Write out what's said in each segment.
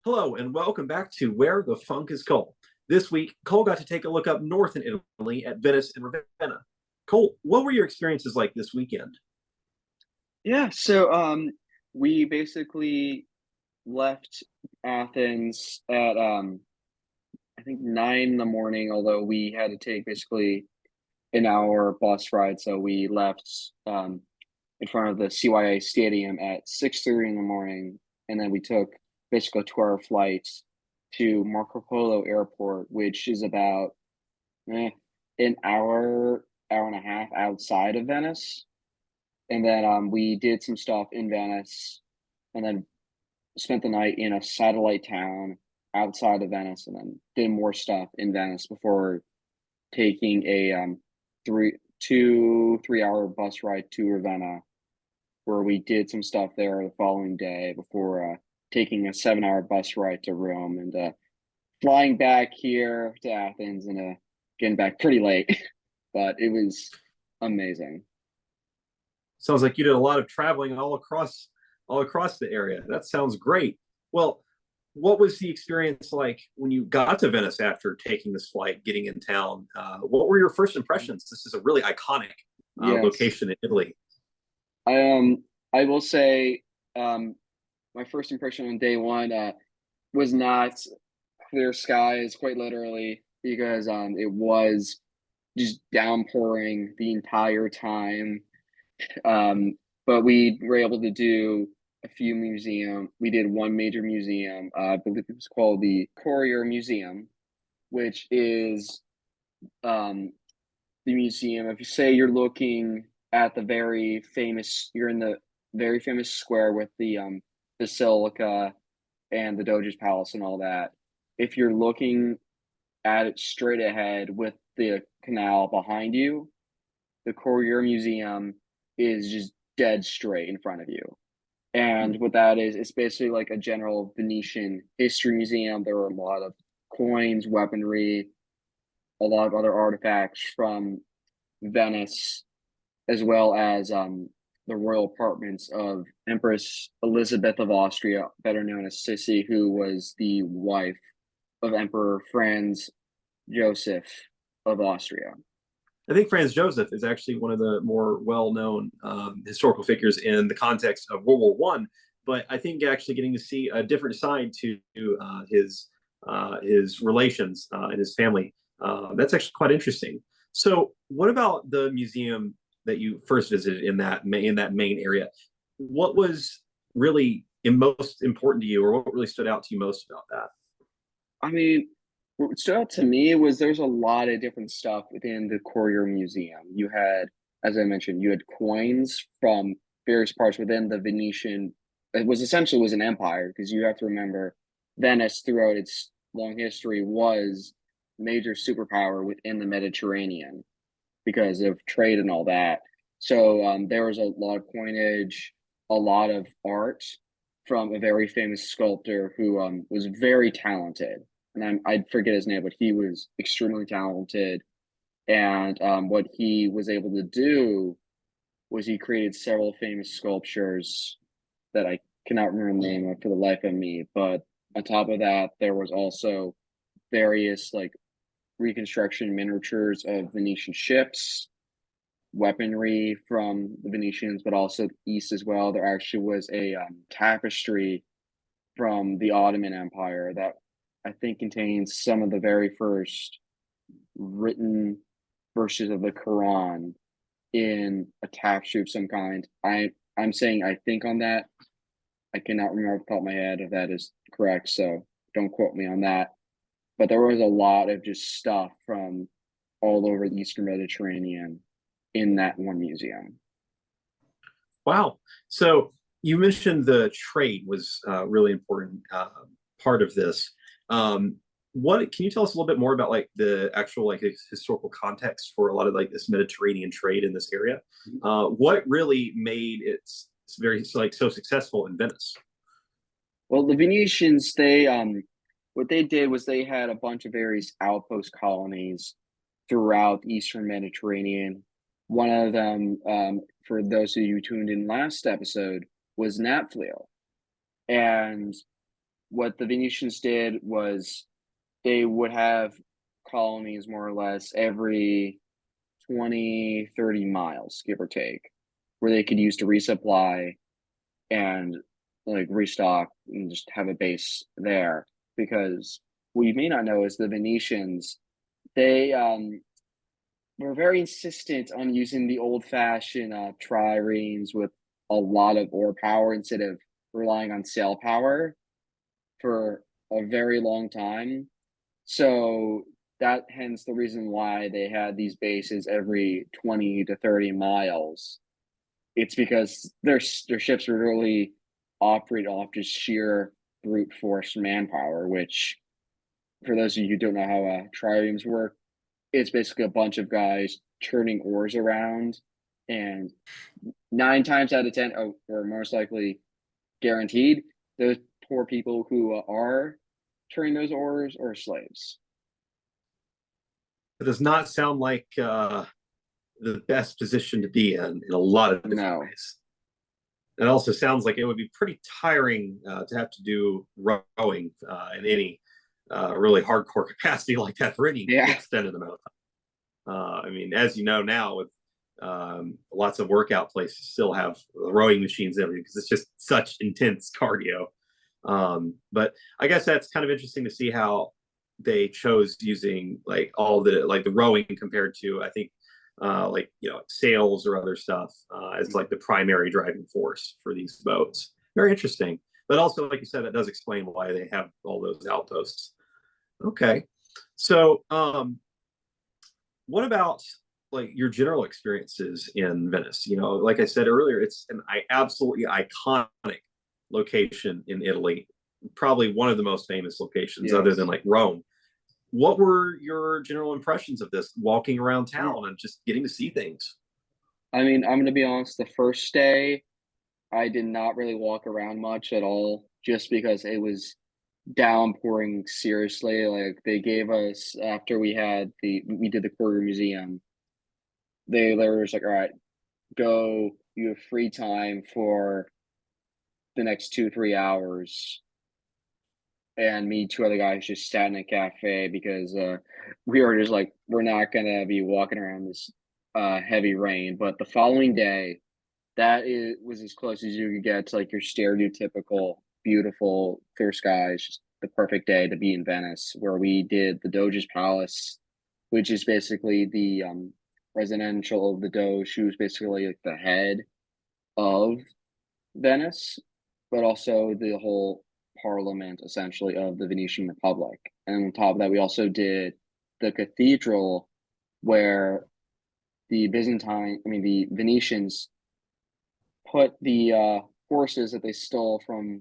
Hello and welcome back to Where the Funk is Cole. This week, Cole got to take a look up north in Italy at Venice and Ravenna. Cole, what were your experiences like this weekend? We basically left Athens at I think 9 in the morning, although we had to take basically an hour bus ride. So we left in front of the CYA stadium at 6:30 in the morning, and then we took basically a 2 hour flight to Marco Polo Airport, which is about eh, an hour and a half outside of Venice. And then we did some stuff in Venice, and then spent the night in a satellite town outside of Venice, and then did more stuff in Venice before taking a 3 hour bus ride to Ravenna, where we did some stuff there the following day before taking a 7 hour bus ride to Rome and flying back here to Athens and getting back pretty late, but it was amazing. Sounds like you did a lot of traveling all across the area. That sounds great. Well, what was the experience like when you got to Venice after taking this flight, getting in town? What were your first impressions? This is a really iconic Yes. location in Italy. I will say my first impression on day one was not clear skies, quite literally, because it was just downpouring the entire time. Um, but we were able to do a few museum. We did one major museum. I believe it was called the Courier Museum, which is um, the museum. If you say you're looking at you're in the very famous square with the basilica and the Doge's palace and all that. If you're looking at it straight ahead with the canal behind you, the Courier Museum is just dead straight in front of you. And what that is, it's basically like a general Venetian history museum. There are a lot of coins, weaponry, a lot of other artifacts from Venice, as well as the royal apartments of Empress Elizabeth of Austria, better known as Sissi, who was the wife of Emperor Franz Joseph of Austria. I think Franz Joseph is actually one of the more well-known historical figures in the context of World War One. But I think actually getting to see a different side to his relations and his family, that's actually quite interesting. So, what about the museum that you first visited in that main area? What was really most important to you, or what really stood out to you most about that? I mean, what stood out to me was there's a lot of different stuff within the Courier Museum. You had, as I mentioned, you had coins from various parts within the Venetian. It was essentially was an empire because you have to remember Venice throughout its long history was major superpower within the Mediterranean because of trade and all that. So there was a lot of coinage, a lot of art from a very famous sculptor who was very talented. And I forget his name, but he was extremely talented. And what he was able to do was he created several famous sculptures that I cannot remember the name of for the life of me. But on top of that, there was also various like reconstruction miniatures of Venetian ships, weaponry from the Venetians, but also the East as well. There actually was a tapestry from the Ottoman Empire that I think contains some of the very first written verses of the Quran in a tapestry of some kind. I'm saying I think on that. I cannot remember off the top of my head if that is correct, so don't quote me on that. But there was a lot of just stuff from all over the Eastern Mediterranean in that one museum. Wow. So you mentioned the trade was a really important part of this. What can you tell us a little bit more about like the actual like historical context for a lot of like this Mediterranean trade in this area? What really made it very like so successful in Venice? Well, the Venetians, what they did was they had a bunch of various outpost colonies throughout the Eastern Mediterranean. One of them, for those of you who tuned in last episode, was Naphtali. And what the Venetians did was they would have colonies more or less every 20, 30 miles, give or take, where they could use to resupply and like restock and just have a base there. Because what you may not know is the Venetians, they were very insistent on using the old-fashioned triremes with a lot of oar power instead of relying on sail power for a very long time. So that hence the reason why they had these bases every 20 to 30 miles. It's because their ships were really operate off just sheer brute force manpower, which for those of you who don't know how triremes work, it's basically a bunch of guys turning oars around, and 9 times out of 10, or most likely guaranteed, those poor people who are turning those oars are slaves. It does not sound like the best position to be in a lot of different No. ways. It also sounds like it would be pretty tiring to have to do rowing in any really hardcore capacity like that for any Yeah. extended amount of time. I mean, as you know now, with lots of workout places still have rowing machines everywhere because it's just such intense cardio. But I guess that's kind of interesting to see how they chose using like all the like the rowing compared to I think like sails or other stuff as like the primary driving force for these boats. Very interesting. But also, like you said, that does explain why they have all those outposts. Okay. So what about like your general experiences in Venice? Like I said earlier, it's an absolutely iconic location in Italy, probably one of the most famous locations other than Yes. like Rome. What were your general impressions of this walking around Yeah. town and just getting to see things? I mean, I'm gonna be honest, the first day I did not really walk around much at all just because it was downpouring seriously. Like they gave us after we did the Quarter Museum, they were just like, all right, go, you have free time for the next 2, 3 hours. And me, two other guys just sat in a cafe because we were just like, we're not gonna be walking around this heavy rain. But the following day, was as close as you could get to like your stereotypical beautiful clear skies, just the perfect day to be in Venice, where we did the Doge's Palace, which is basically the residential of the Doge, who's basically like the head of Venice, but also the whole parliament essentially of the Venetian Republic. And on top of that, we also did the cathedral where the Venetians put the horses that they stole from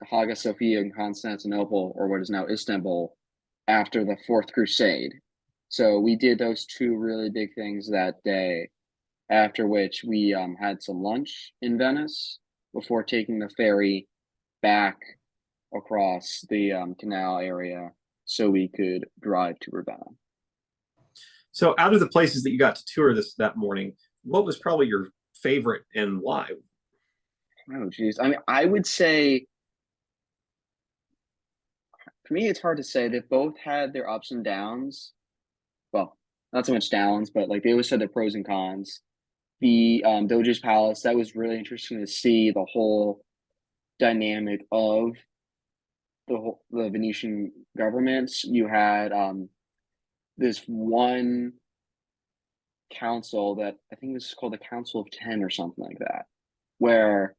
Hagia Sophia in Constantinople, or what is now Istanbul, after the Fourth Crusade. So we did those two really big things that day, after which we had some lunch in Venice before taking the ferry back across the canal area so we could drive to Ravenna. So, out of the places that you got to tour that morning, what was probably your favorite and why? Oh, geez. I mean, I would say for me, it's hard to say. They've both had their ups and downs. Well, not so much downs, but like they always had their pros and cons. The Doge's Palace, that was really interesting to see the whole dynamic of the Venetian governments. You had this one council that I think was called the Council of 10 or something like that, where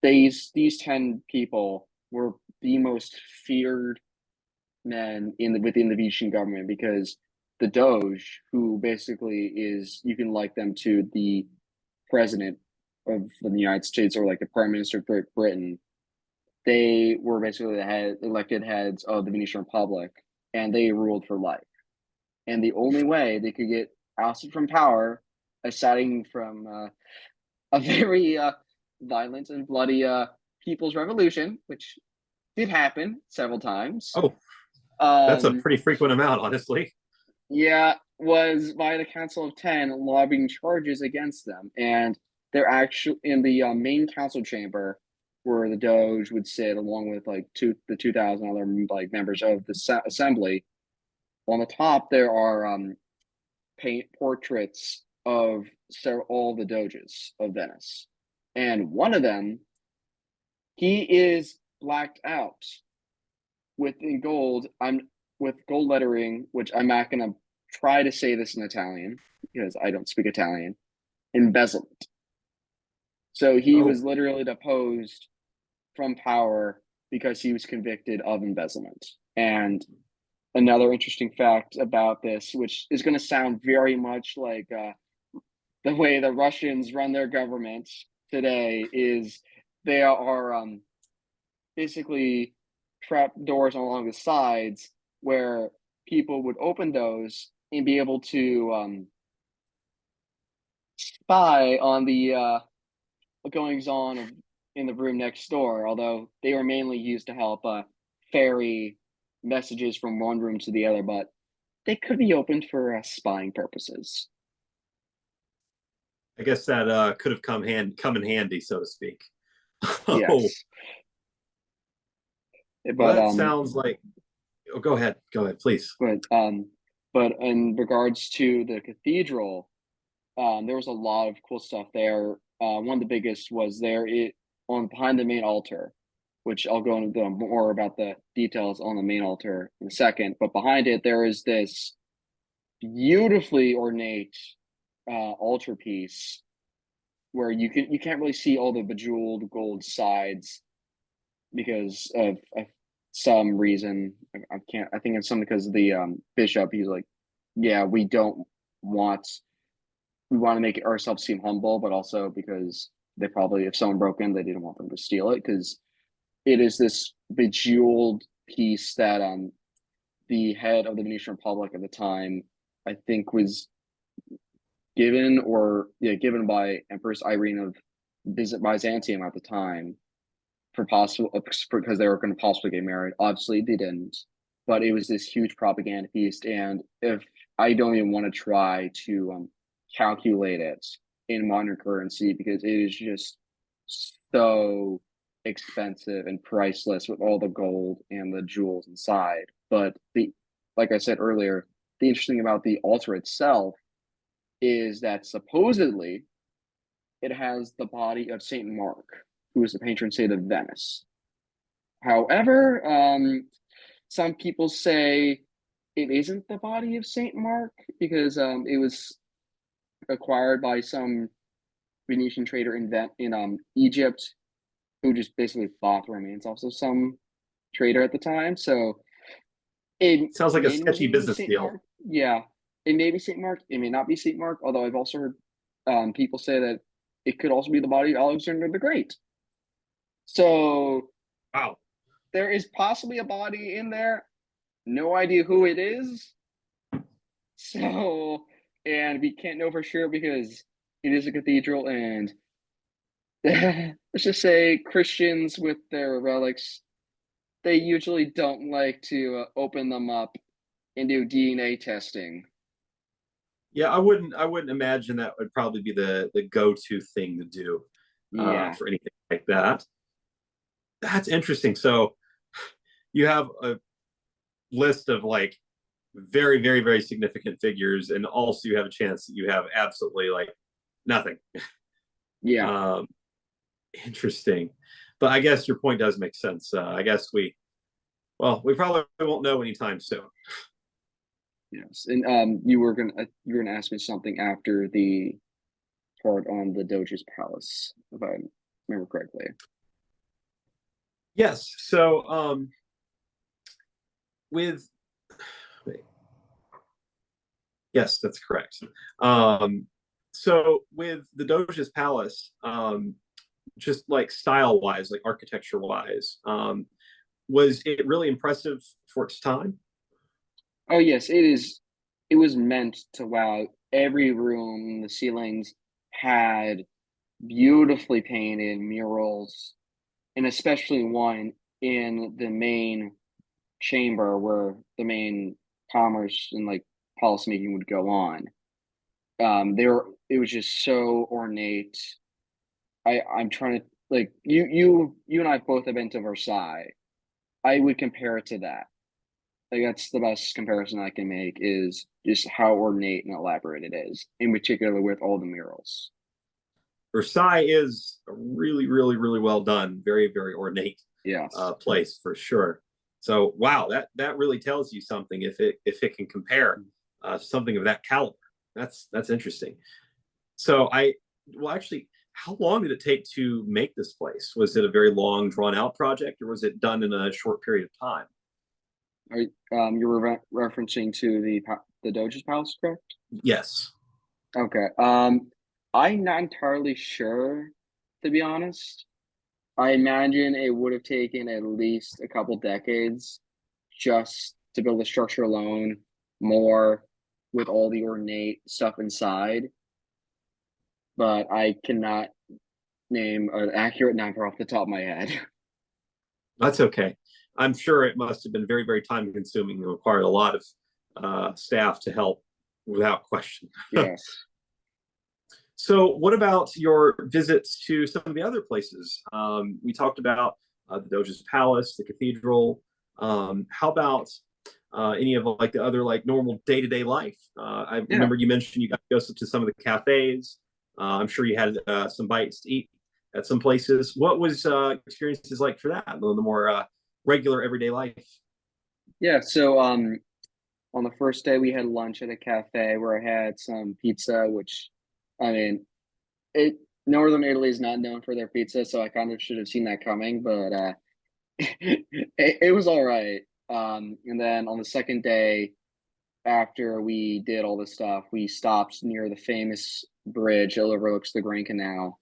these 10 people were the most feared men within the Venetian government because the Doge, who basically is you can like them to the president of the United States or like the prime minister of Great Britain, they were basically the elected heads of the Venetian Republic, and they ruled for life. And the only way they could get ousted from power, aside from a very violent and bloody people's revolution, which did happen several times. Oh, that's a pretty frequent amount, honestly. Yeah, was by the Council of 10 lobbying charges against them. And they're actually in the main council chamber where the Doge would sit along with like the 2,000 other like members of the assembly. On the top, there are paint portraits of all the Doges of Venice, and one of them, he is blacked out in gold. I'm with gold lettering, which I'm not gonna try to say this in Italian because I don't speak Italian. Embezzlement. So he Oh, was literally deposed from power because he was convicted of embezzlement. And another interesting fact about this, which is going to sound very much like the way the Russians run their government today, is they are basically trap doors along the sides where people would open those and be able to spy on the goings on of in the room next door, although they were mainly used to help ferry messages from one room to the other, but they could be opened for spying purposes. I guess that could have come in handy, so to speak. Oh, Yes, well, but that sounds like. Oh, go ahead, please. but um, but in regards to the cathedral, there was a lot of cool stuff there. One of the biggest was there it on behind the main altar, which I'll go into more about the details on the main altar in a second. But behind it, there is this beautifully ornate altar piece where you can't really see all the bejeweled gold sides because of some reason. I can't. I think it's something because the bishop. He's like, yeah, want we want to make ourselves seem humble, but also because they probably, if someone broke in, they didn't want them to steal it because it is this bejeweled piece that the head of the Venetian Republic at the time, I think, was given by Empress Irene of Byzantium at the time for possible because they were going to possibly get married. Obviously, they didn't, but it was this huge propaganda piece. And if I don't even want to try to calculate it in modern currency because it is just so expensive and priceless with all the gold and the jewels inside. But like I said earlier, the interesting about the altar itself is that supposedly it has the body of Saint Mark, who is the patron saint of Venice. However, some people say it isn't the body of Saint Mark because it was acquired by some Venetian trader in Egypt, who just basically bought the remains off of some trader at the time. So it Sounds like a may sketchy be business Saint deal. Mark. Yeah, it may be Saint Mark. It may not be Saint Mark. Although I've also heard people say that it could also be the body of Alexander the Great. So Wow. there is possibly a body in there. No idea who it is. So, and we can't know for sure because it is a cathedral, and let's just say Christians with their relics, they usually don't like to open them up and do DNA testing. Yeah, I wouldn't imagine that would probably be the go-to thing to do Yeah. for anything like that. That's interesting. So you have a list of like very, very, very significant figures, and also you have a chance that you have absolutely like nothing. Yeah. Um, Interesting. But I guess your point does make sense. I guess we probably won't know anytime soon. Yes. And you were gonna ask me something after the part on the Doge's palace, if I remember correctly. Yes. So with wait, yes, that's correct. Um, so with the Doge's palace, just like style wise, like architecture wise, was it really impressive for its time? Oh yes, it is. It was meant to wow. Every room, the ceilings had beautifully painted murals, and especially one in the main chamber where the main commerce and like policymaking would go on. It was just so ornate. I'm trying to like you and I both have been to Versailles. I would compare it to that. Like that's the best comparison I can make is just how ornate and elaborate it is, in particular with all the murals. Versailles is a really, really, really well done, very, very ornate Yes. place for sure. So wow, that really tells you something if it can compare something of that caliber. That's interesting. So I well actually, how long did it take to make this place? Was it a very long, drawn out project, or was it done in a short period of time? Are you're referencing to the Doge's Palace, correct? Yes. Okay. I'm not entirely sure, to be honest. I imagine it would have taken at least a couple decades just to build the structure alone, more with all the ornate stuff inside. But I cannot name an accurate number off the top of my head. That's okay. I'm sure it must have been very, very time consuming and required a lot of staff to help without question. Yes. So, what about your visits to some of the other places? We talked about the Doge's Palace, the cathedral. How about any of like the other like normal day to day life? I Yeah. remember you mentioned you got to go to some of the cafes. I'm sure you had some bites to eat at some places. What was experiences like for that? The more regular everyday life. Yeah. So on the first day we had lunch at a cafe where I had some pizza, which I mean it Northern Italy is not known for their pizza, so I kind of should have seen that coming, but it was all right. And then on the second day, after we did all this stuff, we stopped near the famous bridge that overlooks the Grand Canal.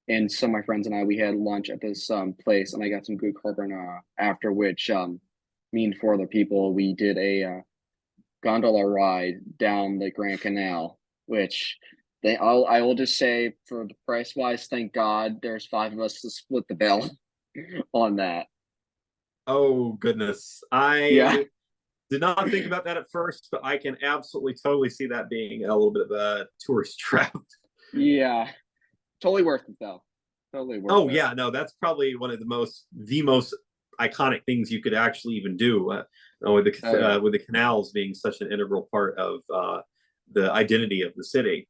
And some of my friends and I, we had lunch at this place, and I got some good carbonara. After which, me and four other people, we did a gondola ride down the Grand Canal, which I will just say for the price wise, thank God there's five of us to split the bill on that. Oh goodness, Yeah, I did not think about that at first, but I can absolutely totally see that being a little bit of a tourist trap. yeah, totally worth it though. Totally worth Oh it. yeah, no, that's probably one of the most iconic things you could actually even do Oh yeah. with the canals being such an integral part of the identity of the city.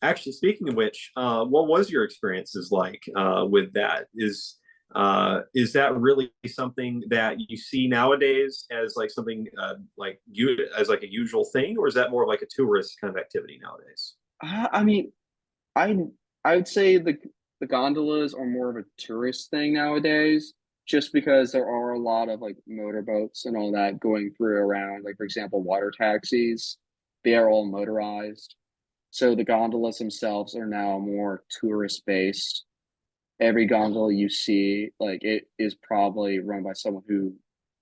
Actually, speaking of which, what was your experiences like with that? Is that really something that you see nowadays as like something like you as like a usual thing, or is that more of like a tourist kind of activity nowadays? I mean, I I would say the gondolas are more of a tourist thing nowadays, just because there are a lot of like motorboats and all that going through around. Like for example, water taxis, they are all motorized. So the gondolas themselves are now more tourist based. Every gondola you see, like it is probably run by someone who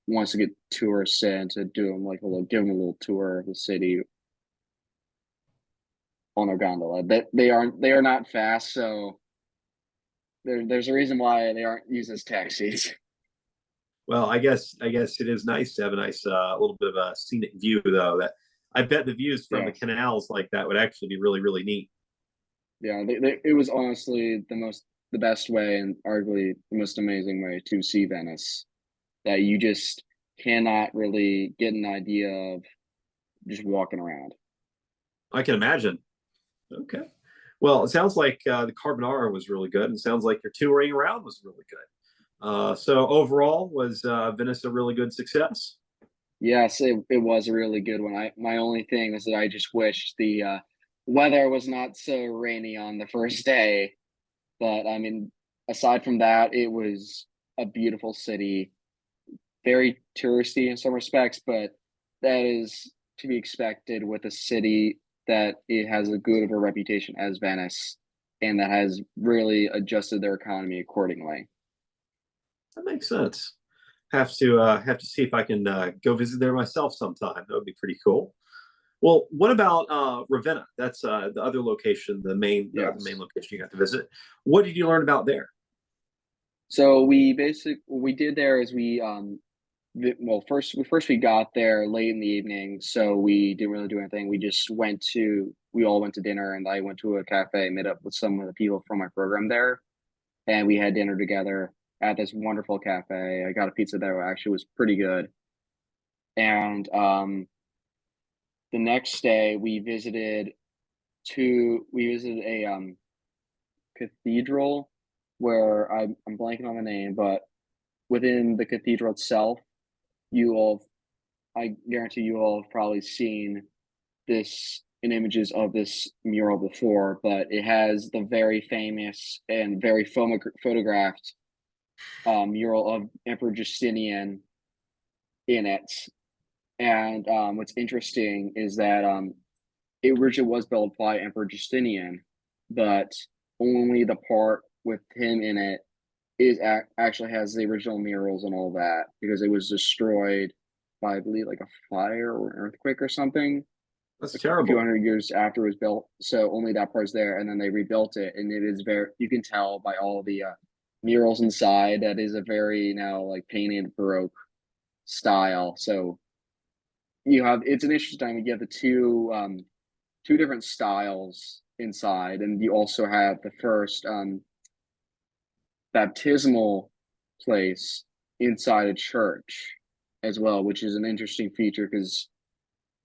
wants to get tourists in to do them like a little, give them a little tour of the city on a gondola. That they are not fast, so there's a reason why they aren't used as taxis. Well, I guess it is nice to have a nice little bit of a scenic view though. That I bet the views from the Yes, canals like that would actually be really really neat. yeah. It was honestly the best way and arguably the most amazing way to see Venice. That you just cannot really get an idea of just walking around. I can imagine. Okay. Well, it sounds like the carbonara was really good, and it sounds like your touring around was really good. So overall, was Venice a really good success? Yes, it was a really good one. I My only thing is that I just wish the weather was not so rainy on the first day. But I mean, aside from that, it was a beautiful city, very touristy in some respects, but that is to be expected with a city that it has a good of a reputation as Venice and that has really adjusted their economy accordingly. That makes sense. Have to see if I can go visit there myself sometime. That would be pretty cool. Well, what about Ravenna? That's the other location, the main Yes. location you got to visit. What did you learn about there? So what we did there is well, first we got there late in the evening, so we didn't really do anything. We all went to dinner, and I went to a cafe, met up with some of the people from my program there, and we had dinner together at this wonderful cafe. I got a pizza there, actually was pretty good. And the next day we visited a cathedral where I'm blanking on the name, but within the cathedral itself, you all, I guarantee you all have probably seen this in images of this mural before, but it has the very famous and very photographed mural of Emperor Justinian in it. And what's interesting is that it originally was built by Emperor Justinian, but only the part with him in it is actually has the original murals and all that, because it was destroyed by, I believe, like a fire or an earthquake or something That's a few terrible. hundred years after it was built. So only that part's there, and then they rebuilt it, and it is very. You can tell by all the murals inside that is a very now like painted Baroque style. So you have it's an interesting time. You have the two different styles inside, and you also have the first baptismal place inside a church as well, which is an interesting feature because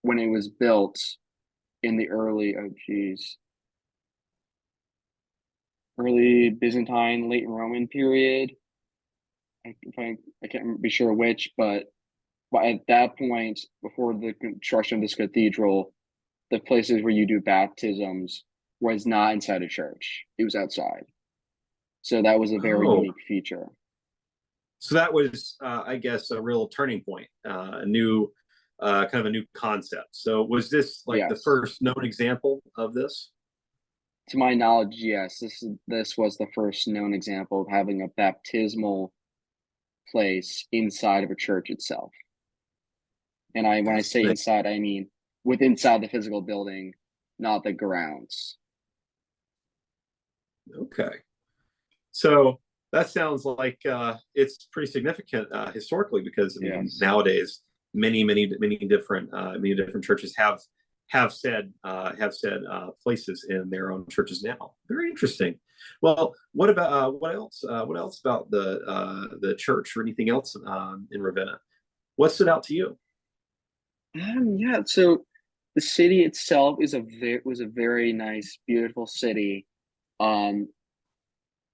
when it was built in the early Byzantine, late Roman period. I can't be sure which, but at that point, before the construction of this cathedral, the places where you do baptisms was not inside a church; it was outside. So that was a very Oh, unique feature. so that was, I guess, a real turning point, a new, kind of a new concept. So was this like the Yes, first known example of this? to my knowledge, yes, this was the first known example of having a baptismal place inside of a church itself. And when I say Fascinating. inside, I mean with inside the physical building, not the grounds. Okay. So that sounds like it's pretty significant historically, because I mean Yes. nowadays many different churches have said places in their own churches now. Very interesting. Well, what about what else? What else about the church or anything else in Ravenna? What stood out to you? Yeah. So the city itself was a very nice, beautiful city. Um,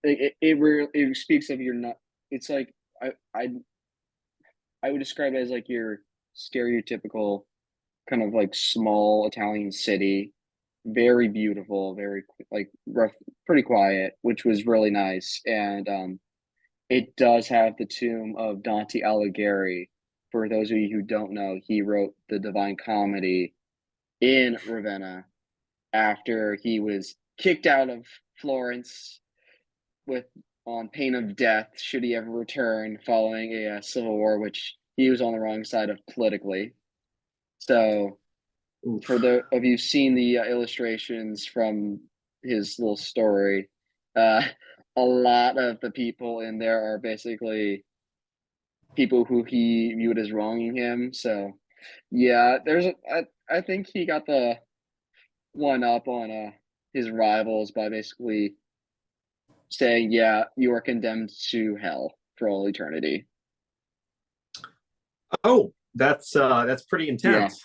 it speaks of your not. It's like I I I would describe it as like your stereotypical kind of like small Italian city. Very beautiful, very like rough, pretty quiet, which was really nice. And it does have the tomb of Dante Alighieri. For those of you who don't know, he wrote the Divine Comedy in Ravenna after he was kicked out of Florence with on pain of death should he ever return following a civil war, which he was on the wrong side of politically. So, for Oof. the of you seen the illustrations from his little story, uh, a lot of the people in there are basically people who he viewed as wronging him. So yeah, I think he got the one up on his rivals by basically saying, "Yeah, you are condemned to hell for all eternity." Oh, that's pretty Yeah, intense.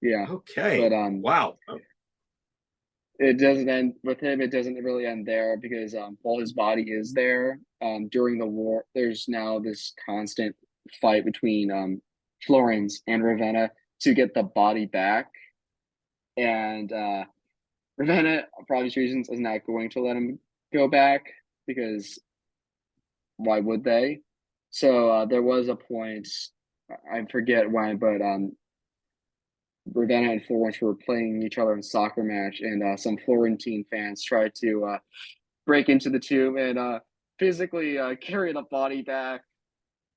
yeah, but Okay. Wow. it doesn't end with him. It doesn't really end there because while his body is there, during the war, there's now this constant fight between Florence and Ravenna to get the body back, and Ravenna, for obvious reasons, is not going to let him go back because why would they? So there was a point, I forget when, but Ravenna and Florence were playing each other in a soccer match, and some Florentine fans tried to break into the tomb and physically carry the body back.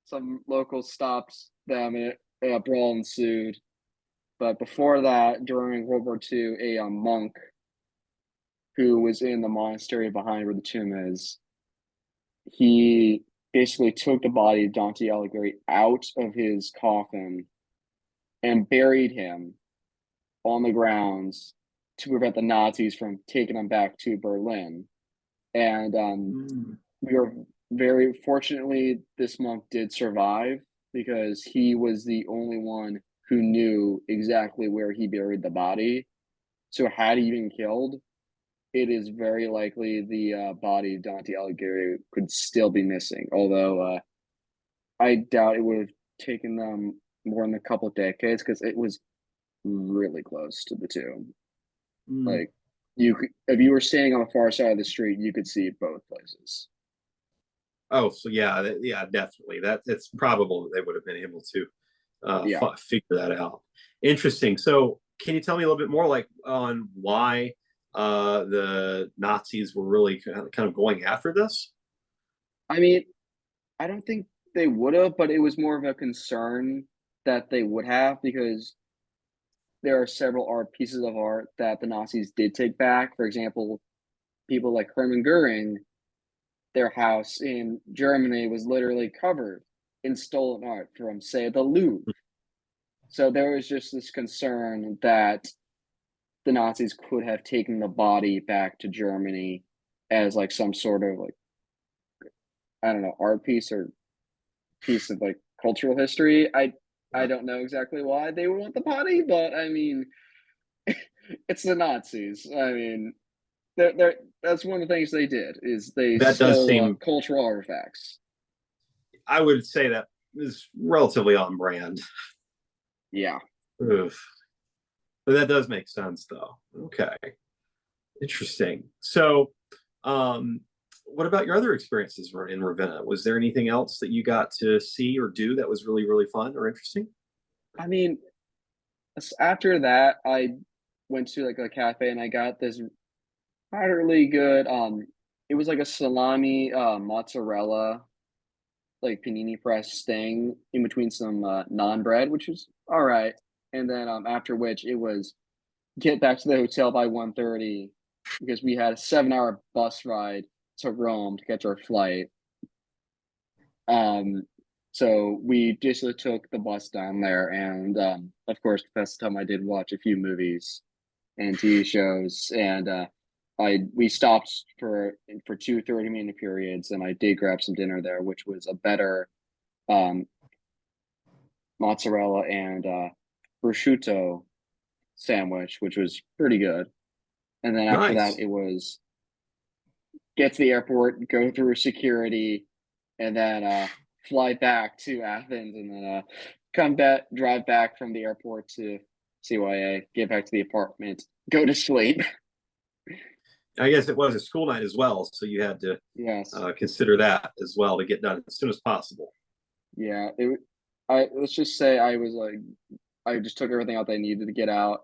Some locals stopped them, and a brawl ensued. But before that, during World War II, a monk who was in the monastery behind where the tomb is, he basically took the body of Dante Alighieri out of his coffin and buried him on the grounds to prevent the Nazis from taking him back to Berlin. And Mm. we were very fortunately, this monk did survive because he was the only one who knew exactly where he buried the body. So had he been killed, it is very likely the body of Dante Alighieri could still be missing. Although I doubt it would have taken them more than a couple of decades because it was really close to the tomb. Mm. Like if you were standing on the far side of the street, you could see both places. Oh, so yeah, yeah, definitely. That it's probable that they would have been able to Yeah. figure that out. Interesting. So, can you tell me a little bit more, like, on why the Nazis were really kind of going after this? I mean, I don't think they would have, but it was more of a concern that they would have because there are several art pieces of art that the Nazis did take back. For example, people like Hermann Goering, their house in Germany was literally covered in stolen art from, say, the Louvre. So there was just this concern that the Nazis could have taken the body back to Germany as like some sort of like, I don't know, art piece or piece of like cultural history. I Yeah. don't know exactly why they would want the body, but I mean, it's the Nazis. I mean, they're that's one of the things they did is they That does stole seem, cultural artifacts. I would say that is relatively on brand. Yeah, Ugh. But that does make sense, though. Okay, interesting. So, um, what about your other experiences in Ravenna? Was there anything else that you got to see or do that was really, really fun or interesting? I mean, after that, I went to like a cafe and I got this utterly good. It was like a salami, mozzarella, like panini press thing in between some naan bread, which was all right. And then after which it was get back to the hotel by 1:30 because we had a 7-hour bus ride to Rome to catch our flight. Um, so we just took the bus down there, and of course, that's the time I did watch a few movies and TV shows, and I we stopped for 2 30-minute periods, and I did grab some dinner there, which was a better um, mozzarella and prosciutto sandwich, which was pretty good. And then after that, Nice. it was get to the airport, go through security, and then fly back to Athens, and then come back, drive back from the airport to CYA, get back to the apartment, go to sleep. I guess it was a school night as well, so you had to Yes, consider that as well to get done as soon as possible. yeah. I let's just say I was like, I just took everything out that I needed to get out,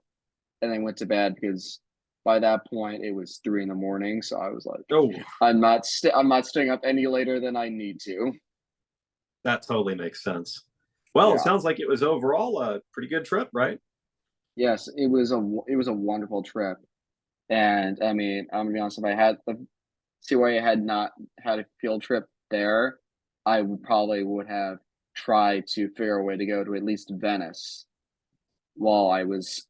and then went to bed because by that point it was 3 in the morning. So I was like, Oh, I'm not staying up any later than I need to. that totally makes sense. Well, it Yeah. sounds like it was overall a pretty good trip, right? Yes, it was a wonderful trip. And I mean, I'm gonna be honest, if I had the CYA had not had a field trip there, I would probably would have tried to figure a way to go to at least Venice while I was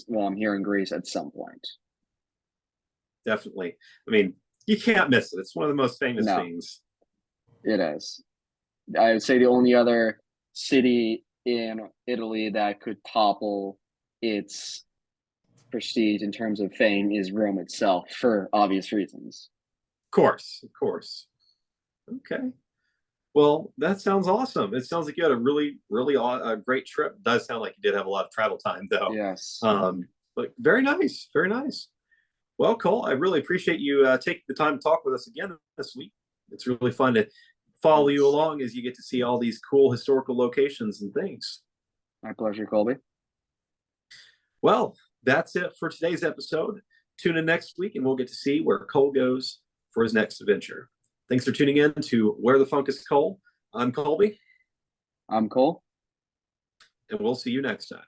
while I'm here in Greece at some point. Definitely. I mean, you can't miss it. It's one of the most famous No, things. it is. I would say the only other city in Italy that could topple its prestige in terms of fame is Rome itself for obvious reasons. Of course, of course. Okay. Well, that sounds awesome. It sounds like you had a really, really a great trip. It does sound like you did have a lot of travel time, though. Yes. But very nice, very nice. Well, Cole, I really appreciate you taking the time to talk with us again this week. It's really fun to follow you Yes. along as you get to see all these cool historical locations and things. My pleasure, Colby. Well, that's it for today's episode. Tune in next week and we'll get to see where Cole goes for his next adventure. Thanks for tuning in to Where the Funk is Cole. I'm Colby, I'm Cole. and we'll see you next time.